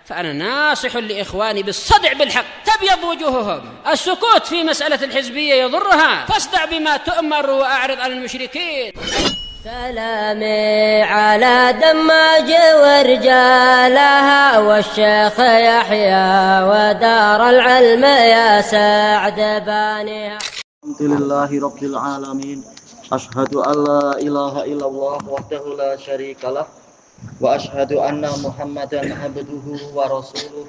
فأنا ناصح لإخواني بالصدع بالحق تبيض وجوههم. السكوت في مسألة الحزبية يضرها، فاصدع بما تؤمر وأعرض عن المشركين. سلامي على دماج ورجالها والشيخ يحيى ودار العلم يا سعد بانيها. الحمد لله رب العالمين. أشهد أن لا إله إلا الله وحده لا شريك له وأشهد أن محمدا عبده ورسوله.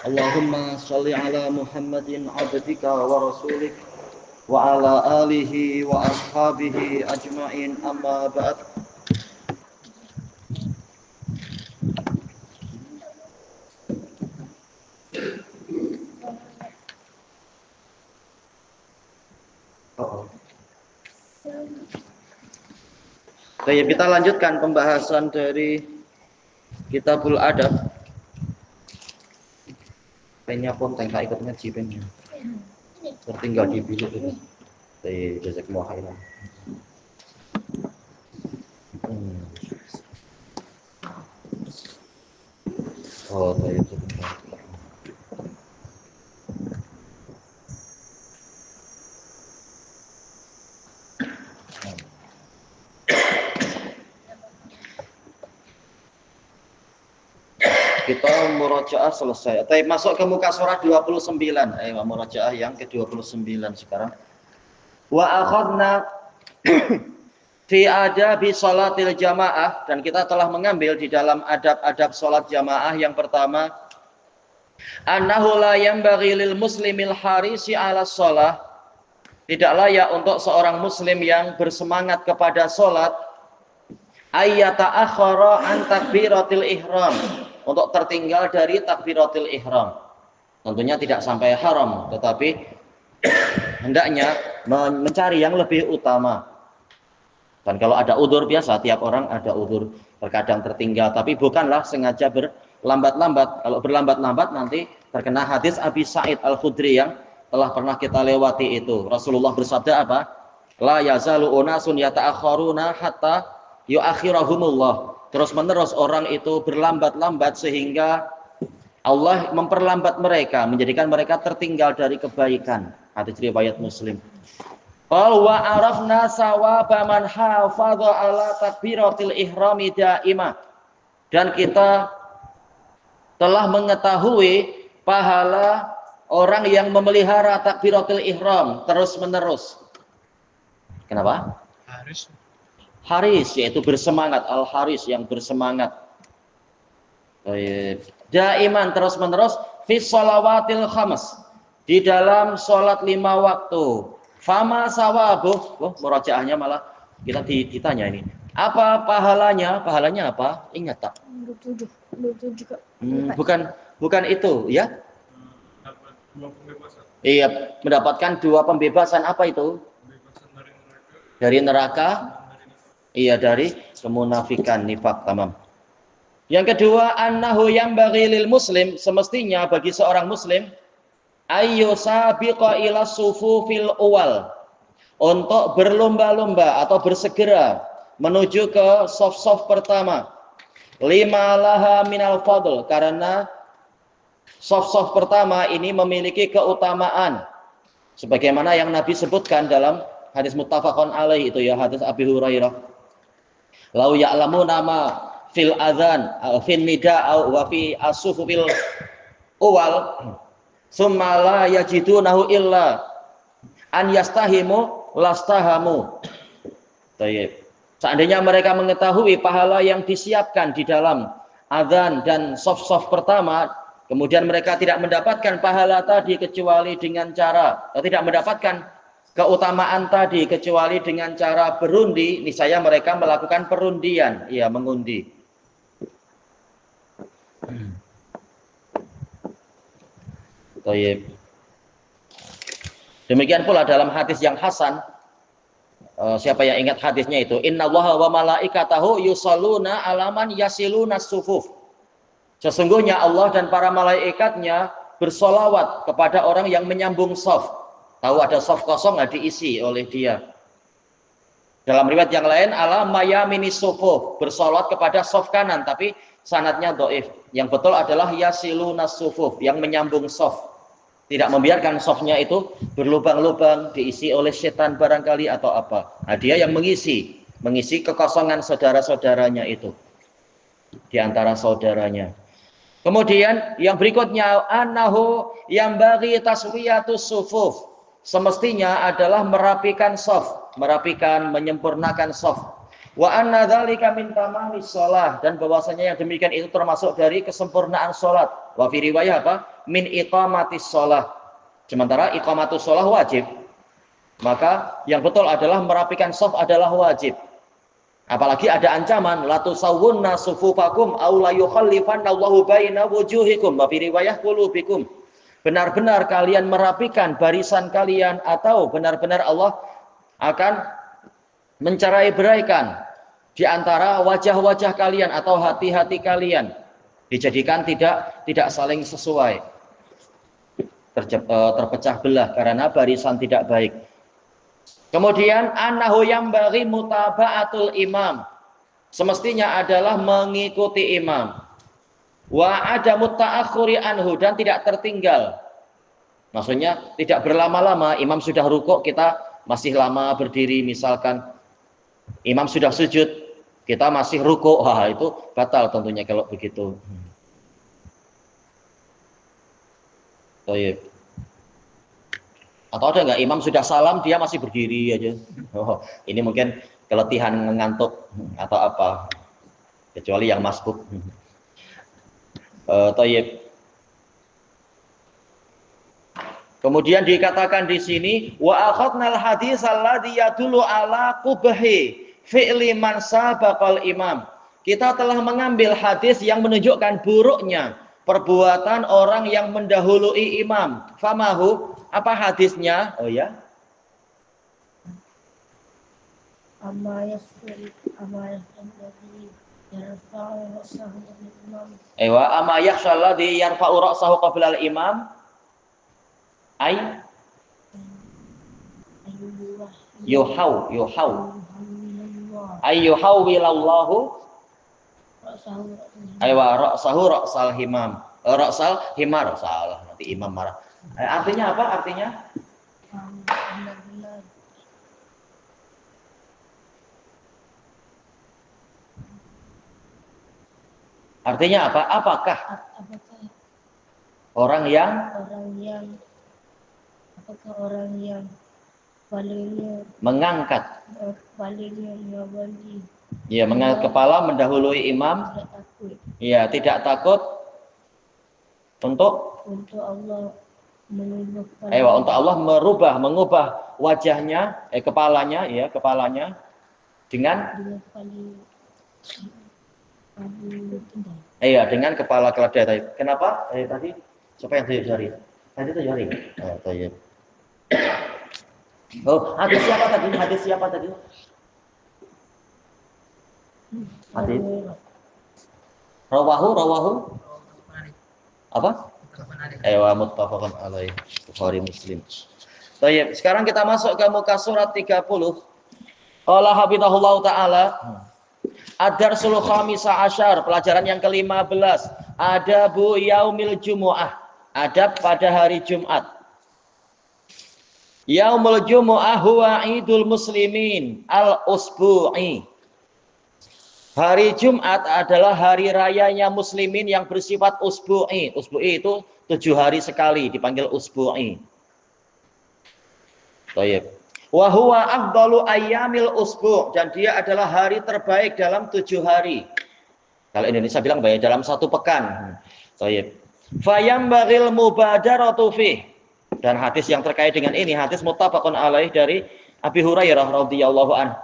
اللهم صل على محمد عبدك ورسولك وعلى آله وأصحابه أجمعين. أما بعد. Baik, kita lanjutkan pembahasan dari Kitabul Adab. Pennya pun tak ikut ngaji pennya. Tertinggal di bilik itu. Baik, jazakumullah khairan. Oh, baik. Kita murajaah selesai. Tapi masuk ke muka surat 29. Murajaah yang ke-29 sekarang. Wa akhadna fi adabi salatil jamaah, dan kita telah mengambil di dalam adab-adab salat jamaah. Yang pertama, annahu la yanbaghi lil muslimil harisi 'ala shalah. Tidak layak untuk seorang muslim yang bersemangat kepada salat ayyata akhara an takbiratil ihram, untuk tertinggal dari takbiratul ihram. Tentunya tidak sampai haram, tetapi hendaknya mencari yang lebih utama. Dan kalau ada udzur, biasa tiap orang ada udzur, terkadang tertinggal, tapi bukanlah sengaja berlambat-lambat. Kalau berlambat-lambat nanti terkena hadis Abi Sa'id Al-Khudri yang telah pernah kita lewati itu. Rasulullah bersabda apa? La yazalu unasun yata'akharuna hatta yu'akhirahumullah. Terus menerus orang itu berlambat-lambat sehingga Allah memperlambat mereka, menjadikan mereka tertinggal dari kebaikan. Hadis riwayat Muslim. Qal wa arafna sawaba man hafadha ala takbiratil ihrami daimah. Dan kita telah mengetahui pahala orang yang memelihara takbiratul ihram terus menerus. Kenapa? Haris, yaitu bersemangat. Al-haris, yang bersemangat. Daiman, terus menerus. Fi shalawatil khams, di dalam sholat 5 waktu. Fama sawabuh. Murajaahnya malah kita ditanya ini. Apa pahalanya? Pahalanya apa? Ingat tak? 27 kok. Bukan itu ya? Iya, mendapatkan 2 pembebasan. Apa itu? Dari neraka. Iya, dari kemunafikan, nifak, tamam. Yang kedua, annahu yanbaghi lil muslim, semestinya bagi seorang muslim ayyu sabiqa ila sufufil awal, untuk berlomba-lomba atau bersegera menuju ke saf-saf pertama. Lima laha minal fadl, karena saf-saf pertama ini memiliki keutamaan sebagaimana yang Nabi sebutkan dalam hadis muttafaqun alaih itu ya, hadis Abi Hurairah. Lau ya'lamu nama fil adzan fil nida wa fi as-sufufil awal summa la yajidunahu illa an yastahimu lastahamu. Baik. Seandainya mereka mengetahui pahala yang disiapkan di dalam adzan dan saf-saf pertama, kemudian mereka tidak mendapatkan pahala tadi kecuali dengan cara, atau tidak mendapatkan keutamaan tadi kecuali dengan cara berundi, niscaya mereka melakukan perundian, ya, mengundi. Demikian pula dalam hadis yang hasan, siapa yang ingat hadisnya itu, innallaha wa malaikatahu yusalluna alaman yasiluna sufuf. Sesungguhnya Allah dan para malaikatnya bersolawat kepada orang yang menyambung shaf. Tahu ada shaf kosong nggak diisi oleh dia. Dalam riwayat yang lain ala mayamini sufuf, bersolawat kepada sof kanan, tapi sanadnya dhaif. Yang betul adalah yasiluna sufuf, yang menyambung sof. Tidak membiarkan sofnya itu berlubang-lubang diisi oleh setan barangkali atau apa. Nah, dia yang mengisi kekosongan saudara-saudaranya itu di antara saudaranya. Kemudian yang berikutnya annahu yang bagi taswiyatus sufuf, semestinya adalah merapikan sof, menyempurnakan sof. Wa anna dzalika min tamamis shalah, dan bahwasanya yang demikian itu termasuk dari kesempurnaan salat. Wa fi riwayah apa? Min iqamatis shalah. Sementara iqamatus shalah wajib. Maka yang betul adalah merapikan sof adalah wajib. Apalagi ada ancaman la tusawwunna sufufakum aw la yukhallifannallahu baina wujuhikum wa fi riwayah qulubikum. Benar-benar kalian merapikan barisan kalian atau benar-benar Allah akan mencerai-beraikan di antara wajah-wajah kalian atau hati-hati kalian, dijadikan tidak saling sesuai, terpecah belah karena barisan tidak baik. Kemudian annahu yang bagi mutaba'atul imam, semestinya adalah mengikuti imam. Wa adamu ta'akhuri anhu, dan tidak tertinggal. Maksudnya tidak berlama-lama, imam sudah rukuk kita masih lama berdiri misalkan. Imam sudah sujud, kita masih rukuk, itu batal tentunya kalau begitu. Baik. Atau ada nggak imam sudah salam dia masih berdiri aja? Ini mungkin keletihan ngantuk atau apa? Kecuali yang masbuk. Tayyib. Kemudian dikatakan di sini wa akhadnal hadis alladhi yadullu ala qubhi fi'li man sabaqal imam. Kita telah mengambil hadis yang menunjukkan buruknya perbuatan orang yang mendahului imam. Famahu, apa hadisnya? Oh ya. Ewa ama yakhshalladhi yarfa'u ra'sahu qabla al-imam. Ay yuhau ay yuhawwilallahu aywa ra'sahu ra'sal himam, ra'sal himar, salah nanti imam marah. Artinya apa? Artinya apa? Apakah orang yang mengangkat ya, mengangkat kepala mendahului imam, ya, tidak takut untuk Allah untuk Allah mengubah wajahnya, kepalanya, ya, kepalanya dengan dengan kepala keledai. Kenapa? Tadi siapa yang tunjuk jari? Tadi tunjuk jari. Hadis siapa tadi? Hadis rawahu apa? Muttafaqun alaih, Bukhari Muslim. Baik, sekarang kita masuk ke muka surat 30. Qala hafizahullah taala, ad-darsul khamisa asyar, pelajaran yang ke-15, adabu yaumil jumu'ah, adab pada hari Jumat. Yaumul jumu'ah huwa idul muslimin al-usbu'i. Hari Jumat adalah hari rayanya muslimin yang bersifat usbu'i. Usbu'i itu 7 hari sekali, dipanggil usbu'i. Baik. Wa huwa afdalu ayyamil usbu', dan dia adalah hari terbaik dalam 7 hari. Kalau Indonesia bilang baik dalam 1 pekan. Baik. Fayambaghil mubadaratu fih. Dan hadis yang terkait dengan ini, hadis muttafaqun alaih dari Abi Hurairah radhiyallahu anhu.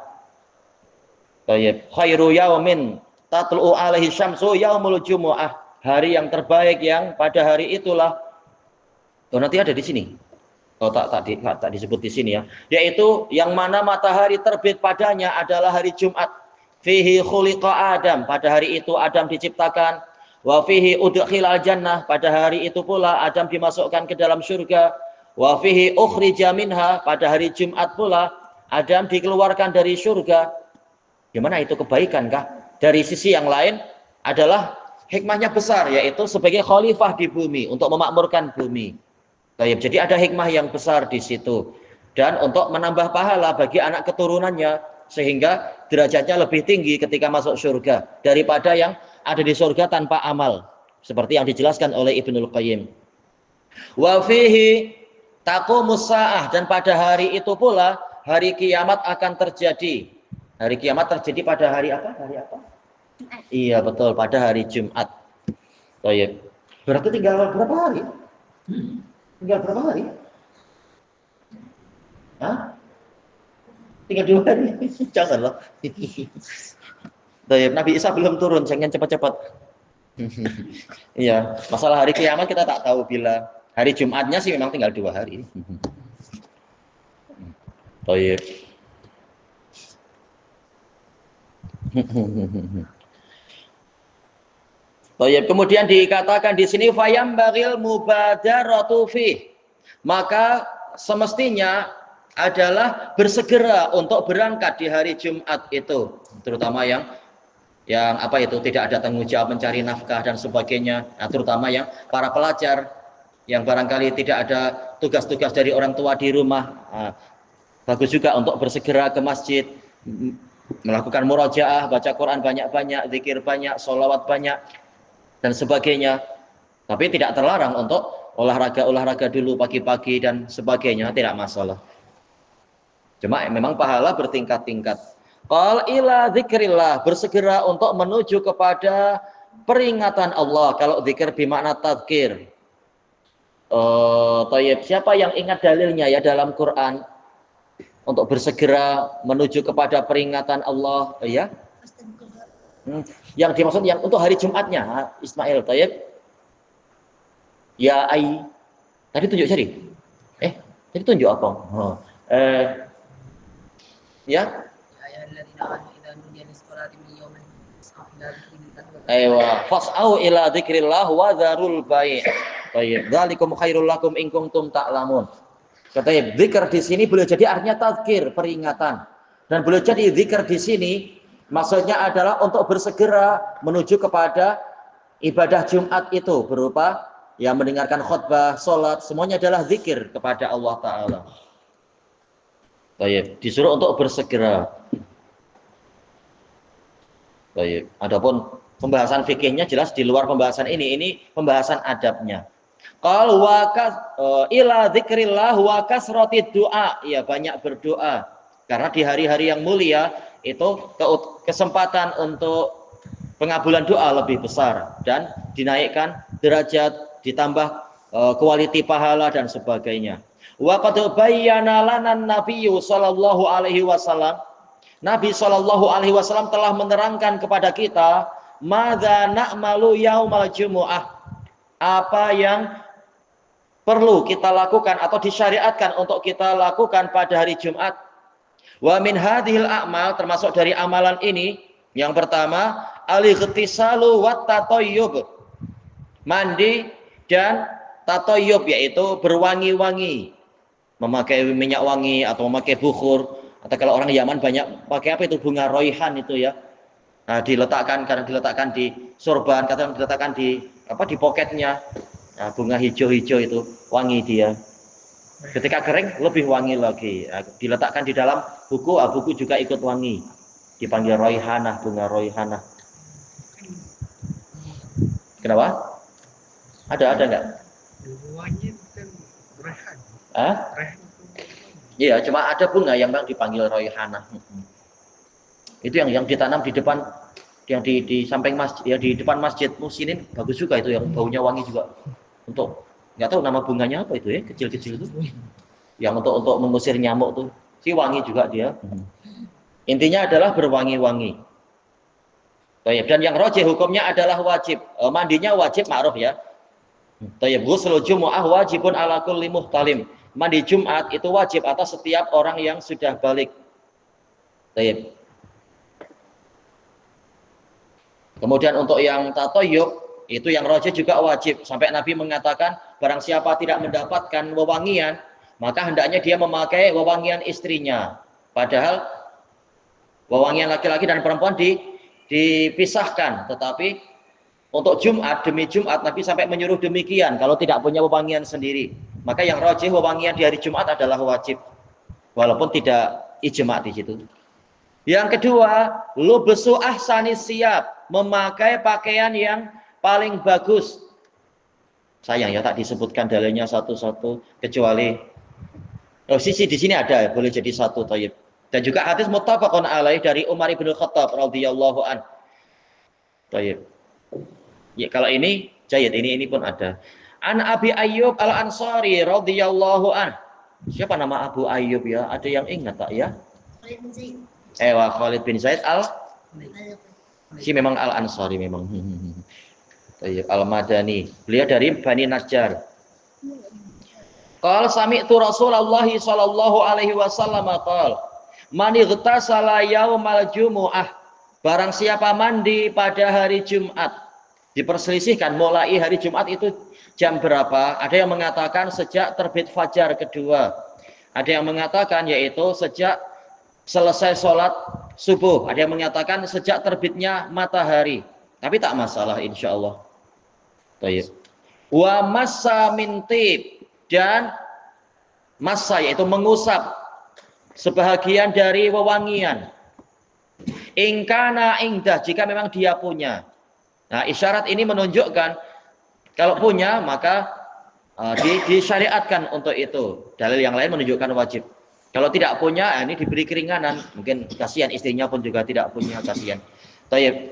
Baik, khairu yaumin tatlu'u alaihi syamsu yaumul jumu'ah. Hari yang terbaik yang pada hari itulah. Nanti ada di sini. Tak disebut di sini ya. Yaitu yang mana matahari terbit padanya adalah hari Jumat. Fihi khuliqa Adam, pada hari itu Adam diciptakan. Wa fihi udkhilal jannah, pada hari itu pula Adam dimasukkan ke dalam surga. Wa fihi ukhrija minha, pada hari Jumat pula Adam dikeluarkan dari surga. Gimana itu kebaikan kah? Dari sisi yang lain adalah hikmahnya besar, yaitu sebagai khalifah di bumi untuk memakmurkan bumi. Jadi ada hikmah yang besar di situ. Dan untuk menambah pahala bagi anak keturunannya, sehingga derajatnya lebih tinggi ketika masuk surga daripada yang ada di surga tanpa amal, seperti yang dijelaskan oleh Ibnul Qayyim. Wa fihi taqumus saah, dan pada hari itu pula hari kiamat akan terjadi. Hari kiamat terjadi pada hari apa? Hari apa? Iya betul, pada hari Jumat. Baik. Berarti tinggal berapa hari? Tinggal berapa hari? Hah? Tinggal 2 hari. Jangan loh. Nabi Isa belum turun, jangan cepat-cepat. Iya, masalah hari kiamat kita tak tahu bila. Hari Jumatnya sih memang tinggal 2 hari. Baik. Baik, kemudian dikatakan di sini fayam baril mubadaratu fi. Maka semestinya adalah bersegera untuk berangkat di hari Jumat itu, terutama yang apa itu tidak ada tanggung jawab mencari nafkah dan sebagainya. Nah, terutama yang para pelajar yang barangkali tidak ada tugas-tugas dari orang tua di rumah. Nah, bagus juga untuk bersegera ke masjid, melakukan murojaah, baca Quran banyak-banyak, zikir banyak, sholawat banyak dan sebagainya. Tapi tidak terlarang untuk olahraga dulu pagi-pagi dan sebagainya, tidak masalah. Cuma memang pahala bertingkat-tingkat. Qal ila dzikrillah, bersegera untuk menuju kepada peringatan Allah. Kalau dzikir bermakna tadzkir. Siapa yang ingat dalilnya ya dalam Quran untuk bersegera menuju kepada peringatan Allah ya? Yang dimaksud yang untuk hari Jumatnya, Ismail. Tayyib. Ya ai. Tadi tunjuk jari. Tadi tunjuk apa? Ya. Fas'au ila dzikrillah wa dzarul bai'. Baik, dzalikum khairul lakum in kuntum ta'lamun. Kata zikir di sini boleh jadi artinya tadzkir, peringatan. Dan boleh jadi zikir di sini maksudnya adalah untuk bersegera menuju kepada ibadah Jumat itu berupa ya mendengarkan khutbah, salat, semuanya adalah zikir kepada Allah taala. Baik, disuruh untuk bersegera. Baik, adapun pembahasan fikihnya jelas di luar pembahasan ini pembahasan adabnya. Qal wakas ila dzikrillah wa kasratid du'a, ya banyak berdoa. Karena di hari-hari yang mulia itu kesempatan untuk pengabulan doa lebih besar dan dinaikkan derajat, ditambah kualiti pahala dan sebagainya. Wa qad bayyana lana an-nabiyyu sallallahu alaihi wasallam, Nabi sallallahu alaihi wasallam telah menerangkan kepada kita madza na'malu yaumal jumu'ah, apa yang perlu kita lakukan atau disyariatkan untuk kita lakukan pada hari Jumat. Wa min hadhil a'mal, termasuk dari amalan ini yang pertama al-ightisalu wat tatayyub, mandi dan tatayyub yaitu berwangi-wangi, memakai minyak wangi atau memakai bukhur, atau kalau orang Yaman banyak pakai apa itu bunga roihan itu ya. Nah, kadang diletakkan di sorban, kadang diletakkan di poketnya. Nah, bunga hijau-hijau itu wangi dia. Ketika kering lebih wangi lagi. Nah, diletakkan di dalam buku, buku juga ikut wangi. Dipanggil roihanah, bunga roihanah. Kenapa? Ada enggak? Wangi bukan rehan. Iya, cuma ada bunga yang memang dipanggil roihanah. Itu yang ditanam di depan, yang di samping masjid, ya di depan masjid Muslimin, bagus juga itu, yang baunya wangi juga. Untuk nggak tahu nama bunganya apa itu ya, kecil-kecil itu, yang untuk mengusir nyamuk tuh, si wangi juga dia. Intinya adalah berwangi-wangi. Dan yang rajih hukumnya adalah wajib, mandinya wajib ma'ruf ya. Ghusl jumu'ah wajibun ala kulli muhtalim. Mandi Jumat itu wajib atas setiap orang yang sudah balik. Kemudian untuk yang tatayyub itu yang rajih juga wajib, sampai Nabi mengatakan barang siapa tidak mendapatkan wewangian maka hendaknya dia memakai wewangian istrinya. Padahal wewangian laki-laki dan perempuan dipisahkan, tetapi untuk Jumat demi Jumat Nabi sampai menyuruh demikian kalau tidak punya wewangian sendiri. Maka yang rajih wewangian di hari Jumat adalah wajib, walaupun tidak ijma di situ. Yang kedua, lubsu ahsanis siyab, memakai pakaian yang paling bagus. Sayang ya tak disebutkan dalilnya satu-satu, kecuali sisi di sini ada, boleh jadi satu, thayyib. Dan juga hadis muttafaqun alaih dari Umar bin Khattab radhiyallahu an. Thayyib. Ya, kalau ini jayid, ini pun ada. An Abi Ayyub Al-Ansari radhiyallahu an. Siapa nama Abu Ayyub ya? Ada yang ingat tak ya? Khalid bin Zaid si memang Al-Ansari memang. Al-Madani. Beliau dari Bani Najjar. Qala sami'tu Rasulullah sallallahu alaihi wasallam qala man ightasala yaumal jumu'ah, barang siapa mandi pada hari Jumat. Diperselisihkan mulai hari Jumat itu jam berapa? Ada yang mengatakan sejak terbit fajar kedua. Ada yang mengatakan yaitu sejak selesai sholat subuh. Ada yang mengatakan sejak terbitnya matahari. Tapi tak masalah insyaallah. Baik. Wa massa min tib, dan massa yaitu mengusap sebahagian dari wewangian. Ingkana ingdah, jika memang dia punya. Nah, isyarat ini menunjukkan kalau punya maka disyariatkan untuk itu. Dalil yang lain menunjukkan wajib. Kalau tidak punya, ini diberi keringanan. Mungkin kasihan istrinya pun juga tidak punya, kasihan. Tayyib.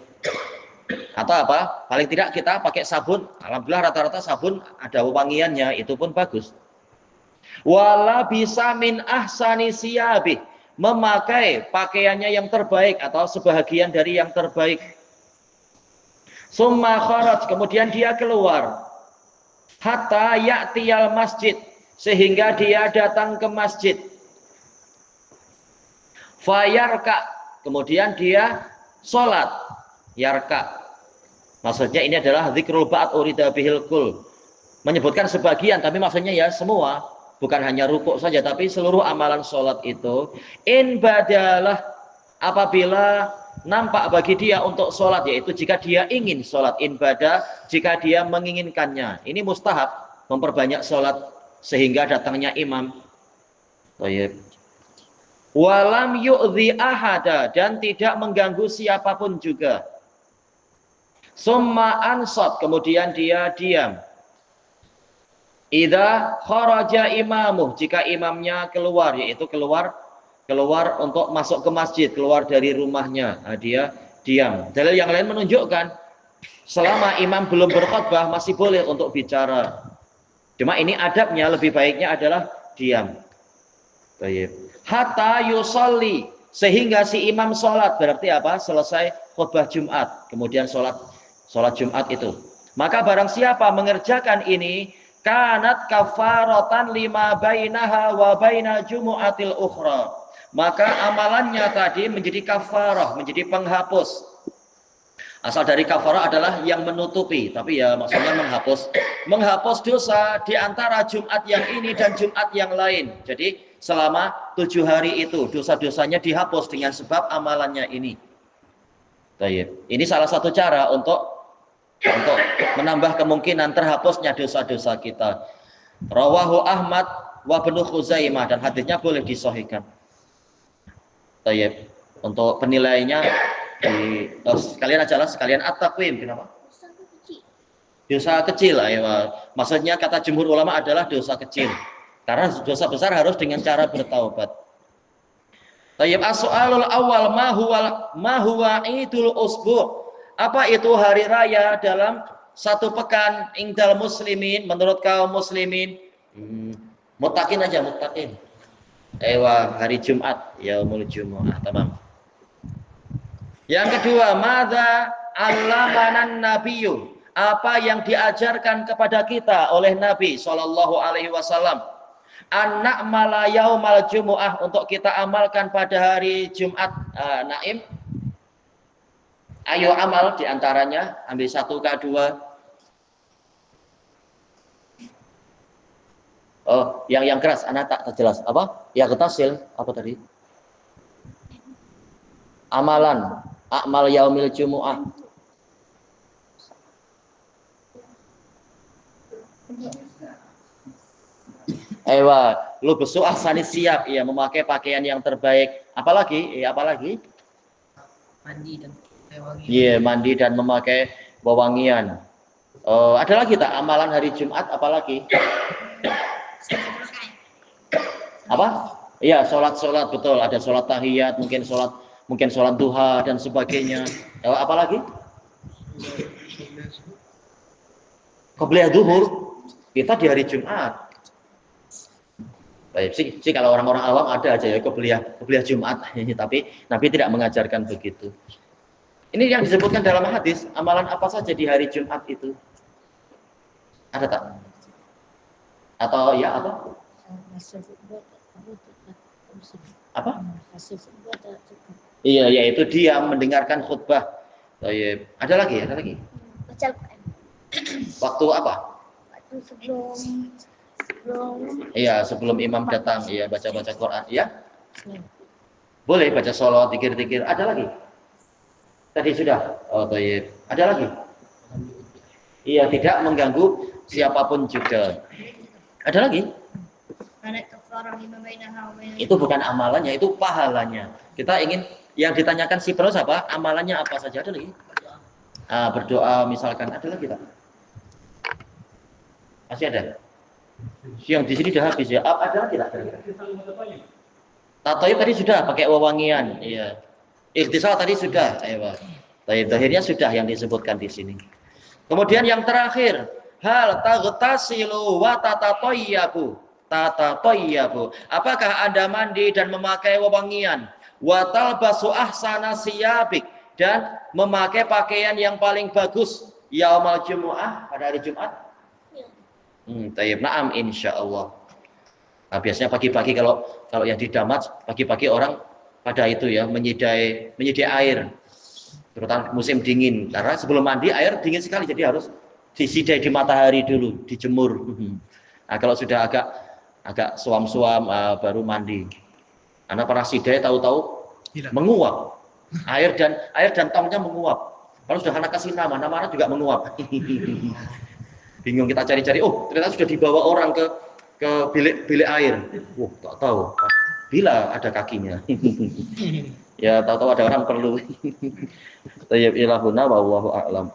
Atau apa? Paling tidak kita pakai sabun. Alhamdulillah rata-rata sabun ada wangiannya, itu pun bagus. Wala bisa min ahsani siyabih, memakai pakaiannya yang terbaik atau sebahagian dari yang terbaik. Summa kharaj, kemudian dia keluar. Hatta ya'tiyal masjid, sehingga dia datang ke masjid. Fayarka, kemudian dia sholat. Yarka, maksudnya ini adalah zikrul ba'd urida bihil kul, menyebutkan sebagian tapi maksudnya ya semua, bukan hanya rukuk saja tapi seluruh amalan sholat itu. In badalah, apabila nampak bagi dia untuk sholat, yaitu jika dia ingin sholat. In bada, jika dia menginginkannya. Ini mustahab, memperbanyak sholat sehingga datangnya imam. Baik. Walam yu'dhi ahada, dan tidak mengganggu siapapun juga. Summa ansat, kemudian dia diam. Idza kharaja imamuh, jika imamnya keluar, yaitu keluar untuk masuk ke masjid, keluar dari rumahnya, nah, dia diam. Dalil yang lain menunjukkan selama imam belum berkhutbah masih boleh untuk bicara. Cuma ini adabnya, lebih baiknya adalah diam. Baik. Hatta yusolli, sehingga si imam sholat. Berarti apa? Selesai khutbah Jumat, kemudian sholat Jumat itu. Maka barang siapa mengerjakan ini, kanat kafaratan lima bainaha wa baina jumu'atil ukhra, maka amalannya tadi menjadi kafarah, menjadi penghapus. Asal dari kafarah adalah yang menutupi, tapi ya maksudnya menghapus dosa di antara Jumat yang ini dan Jumat yang lain. Jadi selama 7 hari itu dosa-dosanya dihapus dengan sebab amalannya ini. Baik. Ini salah satu cara untuk menambah kemungkinan terhapusnya dosa-dosa kita. Rawahu Ahmad wa Ibnu Khuzaimah, dan hadisnya boleh disahihkan. Baik. Untuk penilaiannya sekalian aja lah, sekalian at-taqwim. Kenapa? Dosa kecil. Maksudnya kata jumhur ulama adalah dosa kecil. Karena dosa besar harus dengan cara bertaubat. Tayyib, as-soalul awal ma huwa idul usbu'. Apa itu hari raya dalam satu pekan indal muslimin, menurut kaum muslimin? Mutakin aja, mutakin. Hari Jumat, yaumul jumu'ah, tamam. Yang kedua, madza 'allamanan nabiyyu? Apa yang diajarkan kepada kita oleh Nabi sallallahu alaihi wasallam? Anak mala yaumal jumu'ah, untuk kita amalkan pada hari Jumat. Naim, ayo amal diantaranya, ambil 1 ke 2. Oh, yang keras, anak tak jelas apa? Ya ketasil apa tadi? Amalan, akmal yaumil jumu'ah. Ewa, lu besok ahsani siap, ya memakai pakaian yang terbaik. Apalagi? Apalagi? Mandi dan wewangian. Iya, mandi dan memakai wewangian. Ada lagi tak amalan hari Jumat? Apalagi? Apa? Iya, sholat betul. Ada sholat tahiyat, mungkin sholat duha dan sebagainya. Apalagi? Qobliyah duhur. Kita di hari Jumat. Baik sih kalau orang-orang awam ada aja ya qobliyah Jumat, tapi Nabi tidak mengajarkan begitu. Ini yang disebutkan dalam hadis, amalan apa saja di hari Jumat itu? Ada tak? Atau ya apa? Apa? Iya, yaitu dia mendengarkan khutbah. Ada lagi? Baca Al-Quran. Waktu apa? Waktu sebelum Iya, sebelum imam datang, iya baca-baca Quran, ya. Boleh baca sholawat, zikir-zikir. Ada lagi? Tadi sudah. Baik. Ada lagi? Iya, tidak mengganggu siapapun juga. Ada lagi? Itu bukan amalannya, itu pahalanya. Kita ingin yang ditanyakan si penulis apa? Amalannya apa saja? Ada lagi? Berdoa misalkan. Ada lagi tak? Masih ada? Yang di sini sudah habis ya. Ada lagi tak? Tatoib tadi sudah pakai wewangian. Iya. Ikhtisal tadi sudah. Akhirnya sudah yang disebutkan di sini. Kemudian yang terakhir, hal taghtasilu wa tatatayyabu. Apakah Anda mandi dan memakai wewangian? Wa talbasu ahsana siyabik, dan memakai pakaian yang paling bagus yaumal jumu'ah, pada hari Jumat? Tayyib, na'am insyaallah. Nah, biasanya pagi-pagi kalau yang di Damat, pagi-pagi orang pada itu ya menyidai air, terutama musim dingin, karena sebelum mandi air dingin sekali, jadi harus disidai di matahari dulu, dijemur. Nah, kalau sudah agak suam-suam baru mandi. Karena para sidai tahu-tahu menguap, air dan tongnya menguap. Kalau sudah anak kasih nama juga menguap. Bingung kita cari-cari, ternyata sudah dibawa orang ke bilik air. Tak tahu bila ada kakinya. Ya tahu-tahu ada orang perlu. Tayyib ilahuna wallahu a'lam.